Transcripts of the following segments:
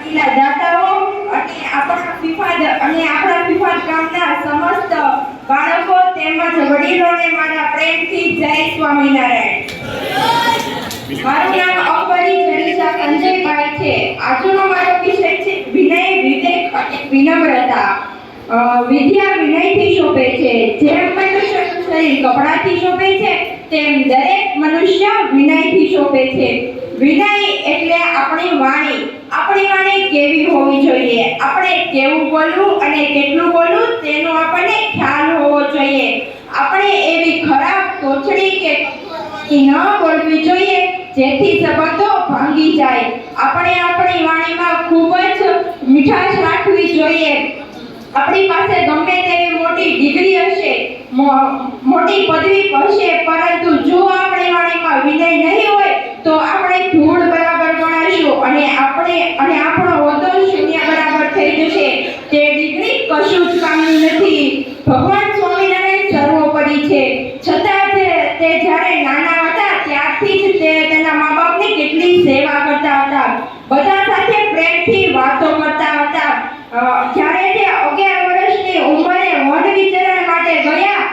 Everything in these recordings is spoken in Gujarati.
વડીલા દાતાઓ અને આપણા ફીફા ગામના સમસ્ત બાળકો તેમજ વડીલોને મારા પ્રેમથી જય સ્વામિનારાયણ. મારું નામ અકબરી જરીસા સંજયભાઈ છે. આજનો મારો વિષય છે વિનય, વિવેક અને વિનમ્રતા. વિદ્યા વિનયથી શોભે છે. જેમ મનુષ્યનું શરીર કપડાથી શોભે છે તેમ દરેક મનુષ્ય વિનયથી શોભે છે. વિનય એટલે આપણી વાણી. આપણી વાણી કેવી હોવી જોઈએ, આપણે કેવું બોલવું અને કેટલું બોલવું તેનો આપણને ખ્યાલ હોવો જોઈએ. આપણે એવી ખરાબ, તોછડી કે ન બોલવી જોઈએ જેથી સંબંધો ભાંગી જાય. આપણે આપણી વાણીમાં ખૂબ જ મીઠાશ રાખવી જોઈએ. આપણી પાસે ગમે તેવી મોટી ડિગ્રી હશે, મોટી પદવી હશે, પરંતુ જો આપણી વાણીમાં વિનય નહીં હોય તો આપણે ધૂળ બરાબર ગણાશું અને આપણો હોદ્દો શૂન્ય બરાબર થઈ જશે. તે ડિગ્રી કશું જ કામની નથી. ભગવાન સ્વામિનારાયણ સર્વોપરી છે, છતાં તે જ્યારે નાના હતા ત્યારથી જ તે તેના મા બાપની કેટલી સેવા કરતા હતા. બધા સાથે પ્રેમથી વાતો કરતા હતા. જ્યારે તે 11 વર્ષની ઉંમરે વન વિચરણ માટે ગયા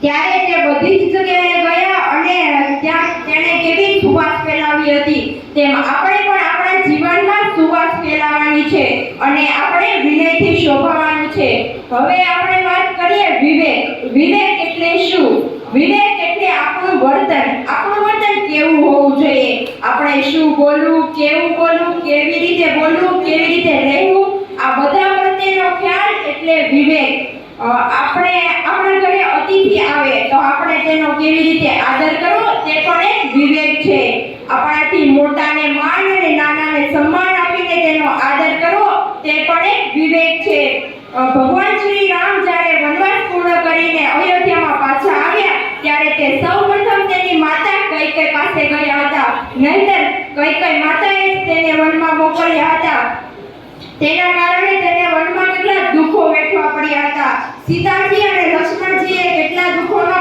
ત્યારે તે બધી જ જગ્યાએ ગયા અને ત્યાં તેણે કેવી સુવાસ ફેલાવી હતી. તેમ આપણે પણ આપણા જીવનમાં સુવાસ ફેલાવવાની છે અને આપણે વિનયથી શોભાવવાનું છે. હવે આપણે વાત કરીએ વિવેક. વિવેક એટલે શું? વિવેક એટલે આપણું વર્તન. આપણું વર્તન કેવું હોવું જોઈએ, આપણે શું બોલવું, કેવું બોલવું, કેવી રીતે બોલવું, કેવી રીતે રહેવું, આ બધા પ્રત્યેનો ખ્યાલ એટલે વિવેક. આપણે આપણા ઘરે અતિથિ આવે તો આપણે તેનો કેવી રીતે આદર કરવો તે પણ એક વિવેક છે. આપણાથી મોટાને માન અને નાનાને સન્માન આપીને તેનો આદર કરવો તે પણ એક વિવેક છે. ભગવાન શ્રી રામ જ્યારે વનવાસ પૂર્ણ કરીને અયોધ્યામાં પાછા આવ્યા ત્યારે તે સૌપ્રથમ તેની માતા કૈકેયી પાસે ગયા હતા. નહીંતર કૈકેયી માતાએ તેને વનમાં મોકલ્યા હતા. તેના કારણે તેને વનમાં કેટલા દુઃખો વેઠવા પડ્યા હતા. સીતાજી અને લક્ષ્મણજીએ કેટલા દુઃખોનો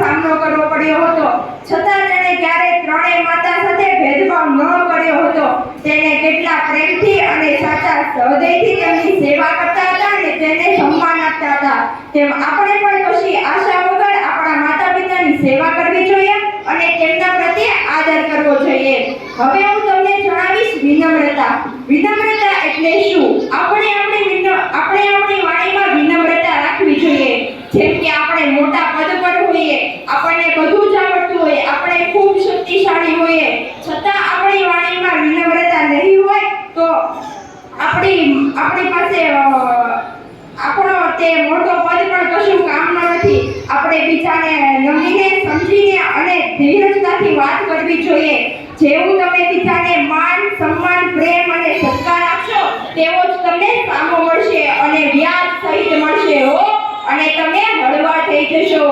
સામનો કરવો પડ્યો હતો. છતાં તેણે ક્યારેય ત્રણેય માતા સાથે ભેદભાવ ન કર્યો હતો. તેને કેટલા પ્રેમથી અને સાચા હૃદયથી તેમની સેવા કરતા હતા અને તેને સન્માન આપતા હતા. તેમ આપણે પણ કશી આશા વગર આપણા માતા પિતાની સેવા કરવી જોઈએ અને તેમના પ્રત્યે આદર કરવો જોઈએ. હવે હું તમને જણાવીશ વિનમ્રતા. વિનમ્રતા એટલે શું? આપણે આપણી વાણીમાં વિનમ્રતા રાખવી જોઈએ. જેમ કે આપણે મોટા પદ પર હોઈએ, આપણને બધું જ આવડતું હોય, આપણે ખૂબ શક્તિશાળી હોઈએ, છતાં આપણી વાણીમાં વિનમ્રતા નહીં હોય તો આપણી પાસે આપણો તે મોટો પદ પણ કશું કામનો નથી. આપણે બીજાને નમીને, સમજીને અને ધીરજતાથી વાત કરવી જોઈએ. જેવું તમે બીજાને માન, સન્માન, પ્રેમ અને સત્કાર આપશો તેવો જ તમને સામો મળશે અને વ્યાજ સહિત મળશે હો, અને તમે હળવા થઈ જશો.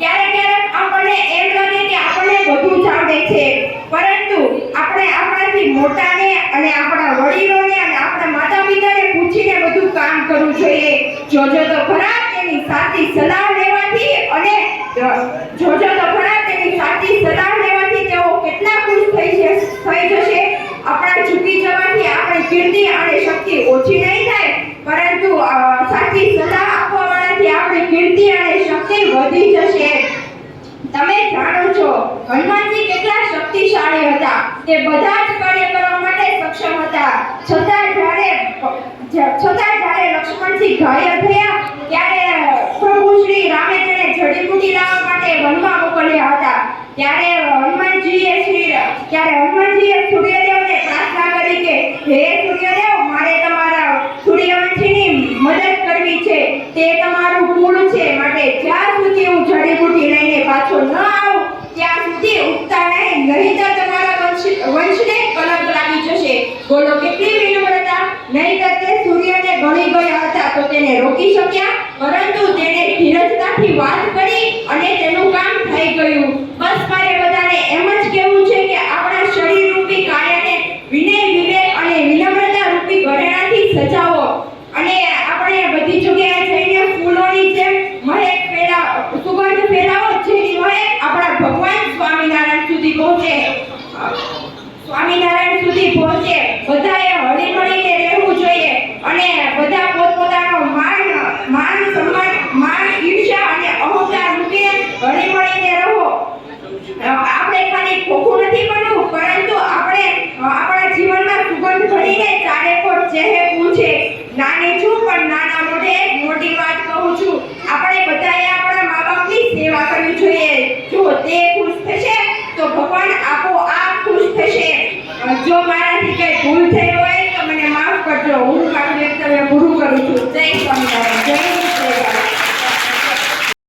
ક્યારેક આપણને એમ લાગે કે આપણને બધું જ આવડે છે, પરંતુ આપણે આપણાથી મોટાને અને આપણા વડીલોને અને આપણા માતા પિતાને પૂછીને બધું કામ કરવું જોઈએ. જોજો તો ખરા તેની સાચી સલાહ લેવાથી તેઓ કેટલા ખુશ થઈ જશે. આપણા ઝૂકી જવાથી આપણી કીર્તિ અને શક્તિ ઓછી નહીં થાય, પરંતુ સાચી સલાહ આપવાવાળાથી આપણી કીર્તિ અને શક્તિ વધી જશે. તમે જાણો છો હનુમાનજી કેટલા શક્તિશાળી હતા. તે બધા જ કાર્ય કરવા માટે સક્ષમ હતા. છતાં જ્યારે લક્ષ્મણજી ઘાયલ થયા ત્યારે પ્રભુ શ્રી રામે તેને જડીબુટી લાવવા માટે વનમાં મોકલ્યા હતા. ત્યારે હનુમાનજીએ સૂર્યદેવને પ્રાર્થના કરી કે હે સૂર્યદેવ, મારે તમારા સૂર્યવંશીની મદદ કરવી છે. તે તમારું કુળ છે, માટે જ્યાં સુધી હું જડીબુટી લઈને પાછો ન આવું ત્યાં સુધી ઉગતા નહીંતર તમારા વંશને કલંક લાગી જશે. બોલો કેટલી વિનમ્રતા! નહીંતર તે સૂર્યને ગળી ગયા હતા તો તેને રોકી શક્યા, પરંતુ તેને ધીરજતાથી વાત કરી અને તેનું કામ થઈ ગયું. બસ મારે બધાને એમ જ કહેવું છે કે આપણા શરીર રૂપી કાયાને વિનય, વિવેક અને વિનમ્રતા રૂપી ઘરેણાથી સજાવો અને આપણે બધી જગ્યાએ જઈને ફૂલોની જેમ સુગંધ ફેલાવો, જેની મહેક આપણા ભગવાન સ્વામિનારાયણ સુધી પહોંચે. બધાએ હળીમળીને રહેવું જોઈએ અને બધા પોતપોતાનો માન સન્માન ઈર્ષ્યા અને અહંકાર મૂકીને હળીમળીને રહો. આપણે ખાલી ખોખું નથી બનવું, પરંતુ આપણે આપણા જીવનમાં સુગંધ ભરીને ચારે કોર ચહેરે પૂછે. નાની છું પણ નાના મોઢે મોટી વાત કહું છું. આપણે બધાએ આપણા મા બાપની સેવા કરવી જોઈએ. જો તે ખુશ થશે તો ભગવાન આપોઆપ ખુશ થશે. જો મારાથી કઈ ભૂલ થઈ હોય તો મને માફ કરજો. હું મારું વક્તવ્ય પૂરું કરું છું. જય સ્વામિનારાયણ.